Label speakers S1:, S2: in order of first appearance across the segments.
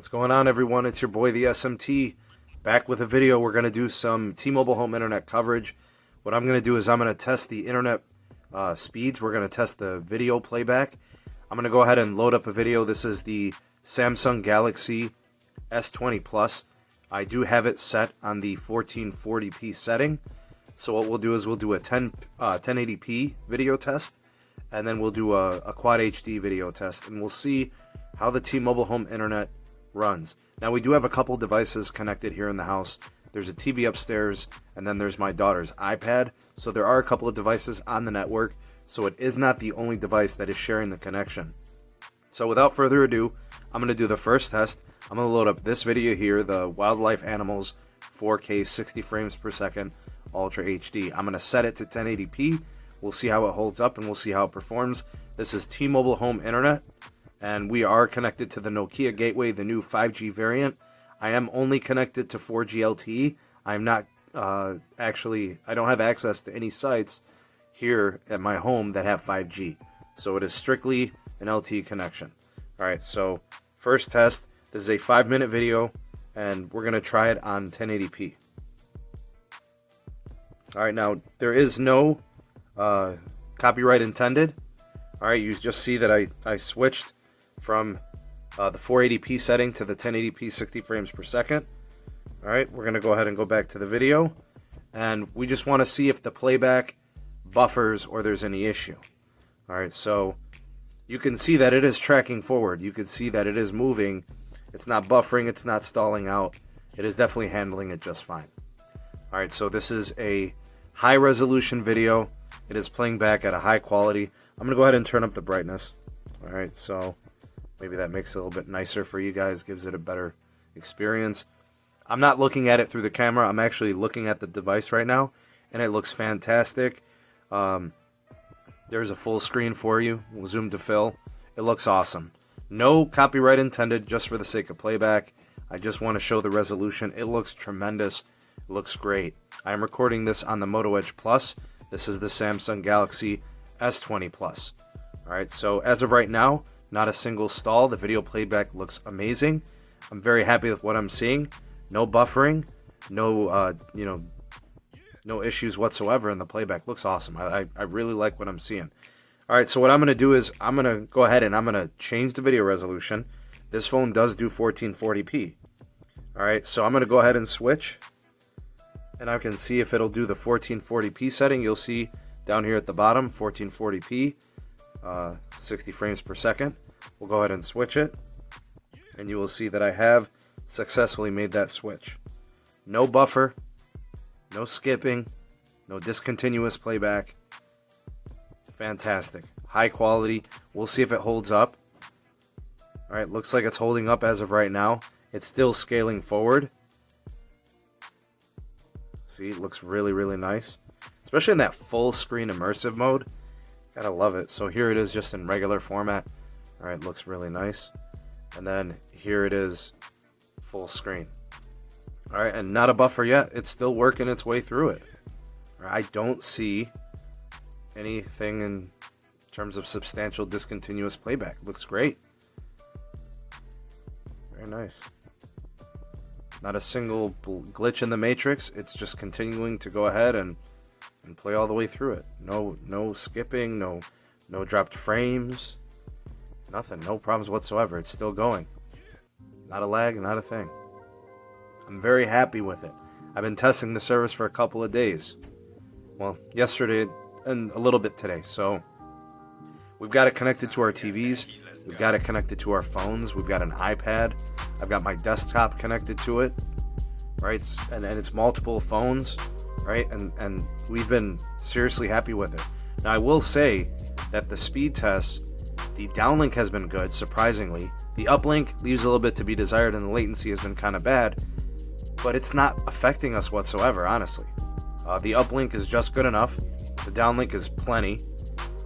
S1: What's going on, everyone? It's your boy, the SMT, back with a video. We're going to do some T-Mobile home internet coverage. What I'm going to do is I'm going to test the internet speeds. We're going to test the video playback. I'm going to go ahead and load up a video. This is the Samsung Galaxy S20 Plus. I do have it set on the 1440p setting. So what we'll do is we'll do a 1080p video test, and then we'll do a Quad HD video test, and we'll see how the T-Mobile home internet runs. Now, we do have a couple devices connected here in the house. There's a TV upstairs, and then there's my daughter's iPad. So there are a couple of devices on the network, so it is not the only device that is sharing the connection. So without further ado, I'm going to do the first test. I'm going to load up this video here, the Wildlife Animals 4K 60 frames per second Ultra HD. I'm going to set it to 1080p. We'll see how it holds up, and we'll see how it performs. This is T-Mobile home internet, and we are connected to the Nokia Gateway, the new 5G variant. I am only connected to 4G LTE. I'm not I don't have access to any sites here at my home that have 5G. So it is strictly an LTE connection. Alright, so first test. This is a 5-minute video, and we're going to try it on 1080p. Alright, now there is no copyright intended. Alright, you just see that I switched from the 480p setting to the 1080p 60 frames per second. Alright, we're going to go ahead and go back to the video, and we just want to see if the playback buffers or there's any issue. Alright, so you can see that it is tracking forward. You can see that it is moving. It's not buffering, it's not stalling out. It is definitely handling it just fine. Alright, so this is a high resolution video. It is playing back at a high quality. I'm going to go ahead and turn up the brightness. Alright, so maybe that makes it a little bit nicer for you guys, gives it a better experience. I'm not looking at it through the camera. I'm actually looking at the device right now, and it looks fantastic. There's a full screen for you. We'll zoom to fill. It looks awesome. No copyright intended, just for the sake of playback. I just want to show the resolution. It looks tremendous. It looks great. I am recording this on the Moto Edge Plus. This is the Samsung Galaxy S20 Plus. Alright, so as of right now, not a single stall. The video playback looks amazing. I'm very happy with what I'm seeing. No buffering, no no issues whatsoever, and the playback looks awesome. I really like what I'm seeing. Alright, so what I'm going to do is I'm going to go ahead and I'm going to change the video resolution. This phone does do 1440p. Alright, so I'm going to go ahead and switch, and I can see if it'll do the 1440p setting. You'll see down here at the bottom, 1440p, 60 frames per second. We'll go ahead and switch it, and you will see that I have successfully made that switch. No buffer, no skipping, no discontinuous playback. Fantastic. High quality. We'll see if it holds up. Alright, looks like it's holding up as of right now. It's still scaling forward. See, it looks really, really nice. Especially in that full screen immersive mode. Gotta love it. So here it is just in regular format. Alright, looks really nice. And then here it is full screen. Alright, and not a buffer yet. It's still working its way through it. I don't see anything in terms of substantial discontinuous playback. Looks great. Very nice. Not a single glitch in the matrix. It's just continuing to go ahead and play all the way through it. No skipping, no dropped frames, nothing, no problems whatsoever. It's still going. Not a lag, not a thing. I'm very happy with it. I've been testing the service for a couple of days. Well, yesterday and a little bit today. So we've got it connected to our TVs. We've got it connected to our phones. We've got an iPad. I've got my desktop connected to it, right? And it's multiple phones, right? And we've been seriously happy with it. Now, I will say that the speed tests, the downlink has been good, surprisingly. The uplink leaves a little bit to be desired, and the latency has been kind of bad, but it's not affecting us whatsoever, honestly. The uplink is just good enough. The downlink is plenty.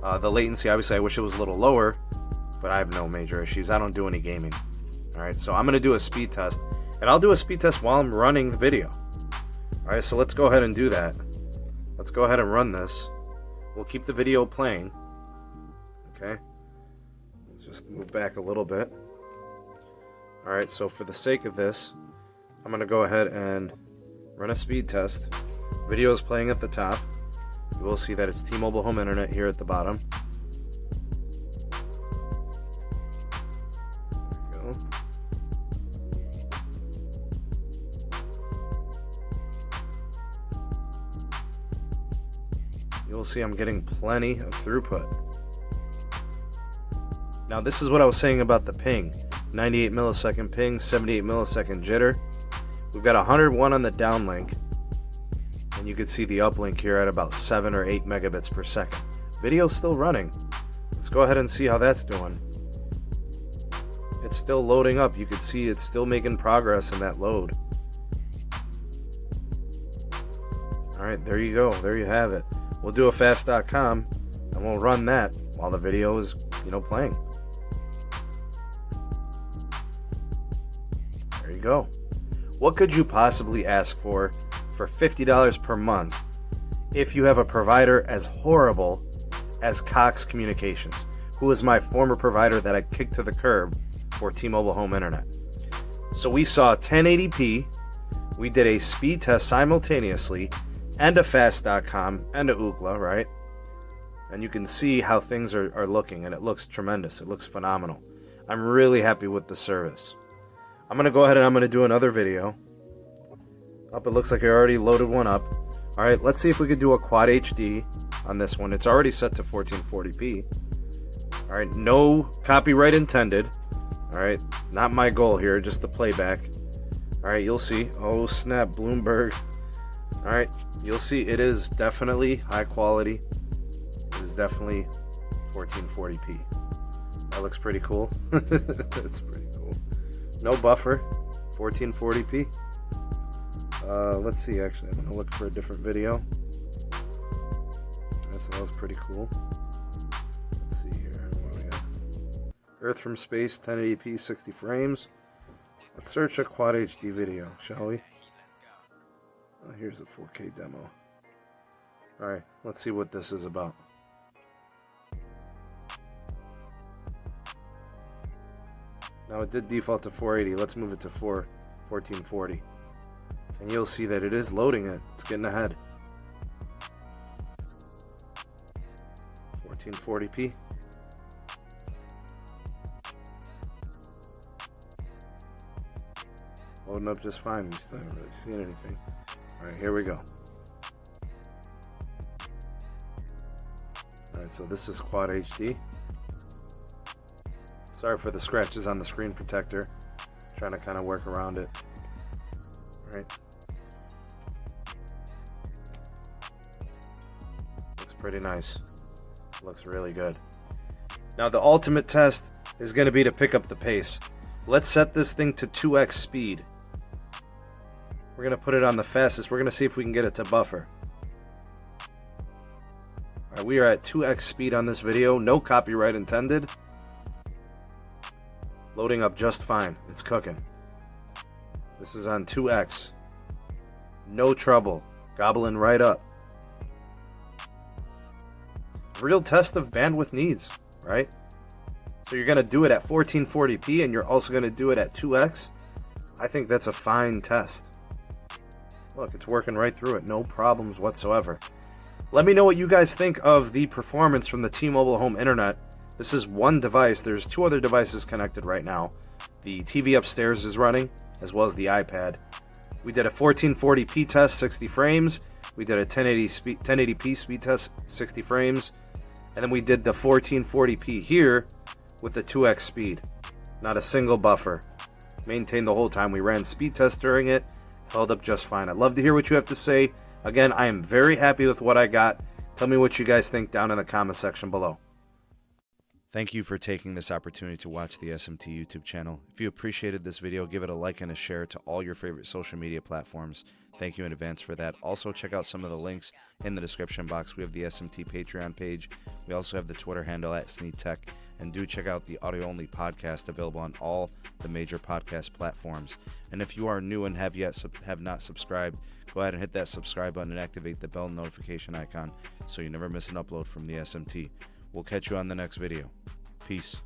S1: The latency, obviously, I wish it was a little lower, but I have no major issues. I don't do any gaming. Alright, so I'm going to do a speed test, and I'll do a speed test while I'm running the video. Alright, so let's go ahead and do that. Let's go ahead and run this. We'll keep the video playing. Okay. Let's just move back a little bit. Alright, so for the sake of this, I'm going to go ahead and run a speed test. Video is playing at the top. You will see that it's T-Mobile Home Internet here at the bottom. There we go. You'll see I'm getting plenty of throughput. Now this is what I was saying about the ping. 98 millisecond ping, 78 millisecond jitter. We've got 101 on the downlink. And you can see the uplink here at about 7 or 8 megabits per second. Video's still running. Let's go ahead and see how that's doing. It's still loading up. You can see it's still making progress in that load. Alright, there you go. There you have it. We'll do a fast.com and we'll run that while the video is, playing. There you go. What could you possibly ask for $50 per month if you have a provider as horrible as Cox Communications, who is my former provider that I kicked to the curb for T-Mobile Home Internet? So we saw 1080p, we did a speed test simultaneously, and a fast.com, and a Ookla, right? And you can see how things are looking, and it looks tremendous. It looks phenomenal. I'm really happy with the service. I'm going to go ahead and I'm going to do another video. It looks like I already loaded one up. Alright, let's see if we could do a quad HD on this one. It's already set to 1440p. Alright, no copyright intended. Alright, not my goal here, just the playback. Alright, you'll see. Oh snap, Bloomberg. Alright, you'll see it is definitely high quality. It is definitely 1440p. That looks pretty cool. That's pretty cool. No buffer, 1440p. Let's see, actually, I'm going to look for a different video. So that was pretty cool. Let's see here. What do we got? Earth from space, 1080p, 60 frames. Let's search a quad HD video, shall we? Oh, here's a 4K demo. Alright, let's see what this is about. Now it did default to 480. Let's move it to 1440. And you'll see that it is loading it. It's getting ahead. 1440p. Loading up just fine. We still haven't really seen anything. Alright, here we go. Alright, so this is Quad HD. Sorry for the scratches on the screen protector. Trying to kind of work around it. Alright. Looks pretty nice. Looks really good. Now the ultimate test is going to be to pick up the pace. Let's set this thing to 2x speed. We're going to put it on the fastest. We're going to see if we can get it to buffer. Alright, we are at 2x speed on this video. No copyright intended. Loading up just fine. It's cooking. This is on 2x. No trouble. Gobbling right up. Real test of bandwidth needs, right? So you're going to do it at 1440p and you're also going to do it at 2x. I think that's a fine test. Look, it's working right through it. No problems whatsoever. Let me know what you guys think of the performance from the T-Mobile Home Internet. This is one device. There's two other devices connected right now. The TV upstairs is running, as well as the iPad. We did a 1440p test, 60 frames. We did a 1080p speed test, 60 frames. And then we did the 1440p here with the 2x speed. Not a single buffer. Maintained the whole time. We ran speed tests during it. Held up just fine. I'd love to hear what you have to say. Again, I am very happy with what I got. Tell me what you guys think down in the comment section below. Thank you for taking this opportunity to watch the SMT YouTube channel. If you appreciated this video, give it a like and a share to all your favorite social media platforms. Thank you in advance for that. Also, check out some of the links in the description box. We have the SMT Patreon page. We also have the Twitter handle at SneedTech. And do check out the audio-only podcast available on all the major podcast platforms. And if you are new and have not subscribed, go ahead and hit that subscribe button and activate the bell notification icon so you never miss an upload from the SMT. We'll catch you on the next video. Peace.